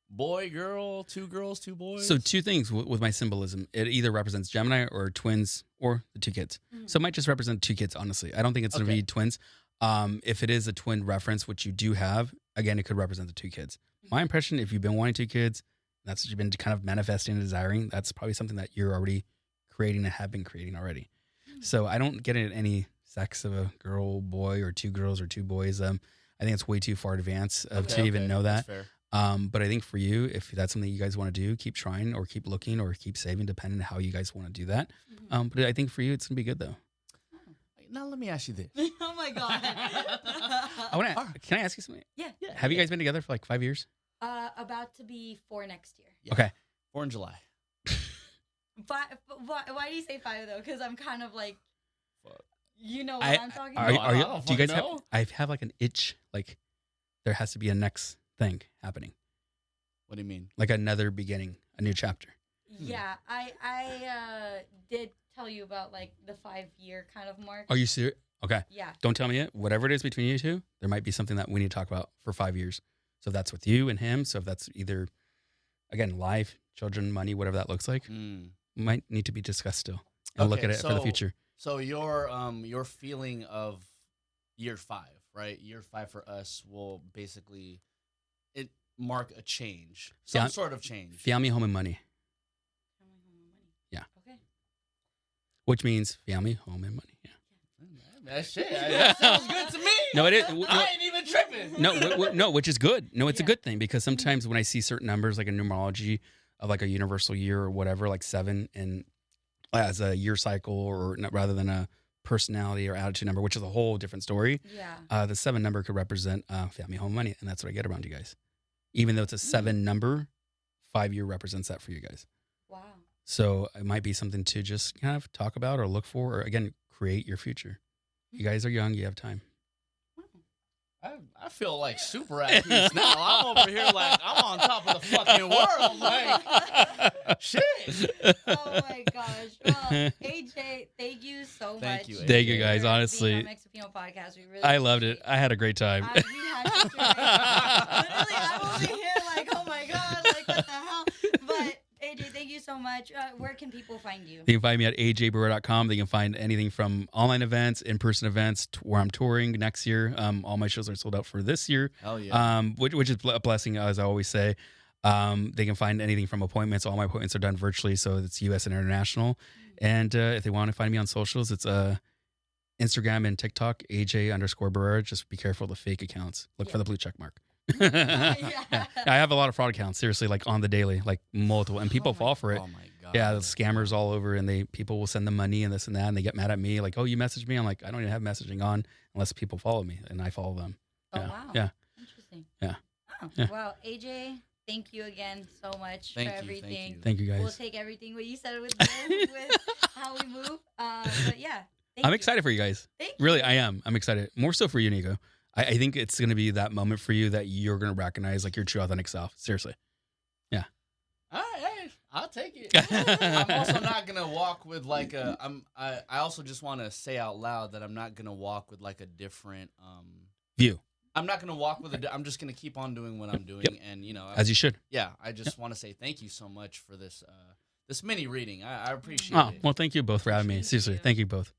boy, girl, two girls, two boys? So 2 things with my symbolism. It either represents Gemini or twins or the 2 kids. So it might just represent 2 kids, honestly. I don't think it's going to be twins. If it is a twin reference, which you do have, again, it could represent the 2 kids. My impression, if you've been wanting 2 kids, that's what you've been kind of manifesting and desiring, that's probably something that you're already creating and have been creating already. So I don't get it any sex of a girl, boy, or 2 girls or 2 boys. I think it's way too far advanced to even know that. That's fair. But I think for you, if that's something you guys want to do, keep trying or keep looking or keep saving, depending on how you guys want to do that. But I think for you, it's going to be good, though. Now let me ask you this. Oh, my God. Can I ask you something? Yeah. Have you guys been together for like 5 years? About to be 4 next year. Yeah. Okay. 4 in July. Why do you say 5, though? Because I'm kind of like, you know what I'm talking Are about. you, do you guys have? I have like an itch. Like there has to be a next thing happening. What do you mean? Like another beginning, a new chapter. Yeah, I did tell you about like the 5-year kind of mark. Are you serious? Okay. Yeah. Don't tell me it. Whatever it is between you two, there might be something that we need to talk about for 5 years. So if that's with you and him, so if that's either, again, life, children, money, whatever that looks like, might need to be discussed still and look at it for the future. So your feeling of year 5, right? Year 5 for us will basically mark a change, some sort of change. Family, home, and money. Yeah. Okay. Which means family, home, and money. Yeah. That shit. That sounds good to me. No, it is. I ain't even tripping. No, which is good. No, it's a good thing because sometimes when I see certain numbers, like a numerology of like a universal year or whatever, like 7, and as a year cycle, or rather than a personality or attitude number, which is a whole different story. Yeah. The 7 number could represent family, home, money, and that's what I get around you guys. Even though it's a 7 number, 5-year represents that for you guys. Wow. So it might be something to just kind of talk about or look for, or again, create your future. You guys are young. You have time. I feel like super at peace now. I'm over here like I'm on top of the fucking world. Like, shit. Oh my gosh. Well, AJ, thank you so much. Thank you, Thank you AJ. guys. for Honestly, being on Mexipino podcast. We really I loved it. appreciate I had a great time. We had such a great time. Literally, I'm over here like, oh my God, like what the hell? But AJ, thank you so much. Where can people find you? You can find me at ajbarrera.com. They can find anything from online events, in-person events, where I'm touring next year. All my shows are sold out for this year. Hell yeah. Which is a blessing, as I always say. They can find anything from appointments. All my appointments are done virtually, so it's U.S. and international. And if they want to find me on socials, it's Instagram and TikTok, AJ_Barrera. Just be careful of the fake accounts. Look for the blue check mark. Yeah. I have a lot of fraud accounts, seriously, like on the daily, like multiple, and people fall for it. Oh my god. Yeah, the scammers all over, and people will send them money and this and that, and they get mad at me, like, oh, you messaged me. I'm like, I don't even have messaging on unless people follow me, and I follow them. Oh, Yeah. wow. Yeah. Interesting. Yeah. Oh, Yeah. well, AJ, thank you again so much Thank for you, everything. Thank you, guys. We'll take everything what you said with this, with how we move. But yeah, I'm excited for you guys. Thank Really, you. I am. I'm excited. More so for you, Nico. I think it's going to be that moment for you that you're going to recognize like your true authentic self. Seriously. Yeah. All right, I'll take it. I'm also not gonna walk with like a. I also just want to say out loud that I'm not gonna walk with like a different View. I'm not gonna walk with I'm just gonna keep on doing what I'm doing, Yep. and As you should. Yeah, I just want to say thank you so much for this this mini reading. I appreciate Oh, it. well, thank you both for having me. Thank Seriously, you. thank you both.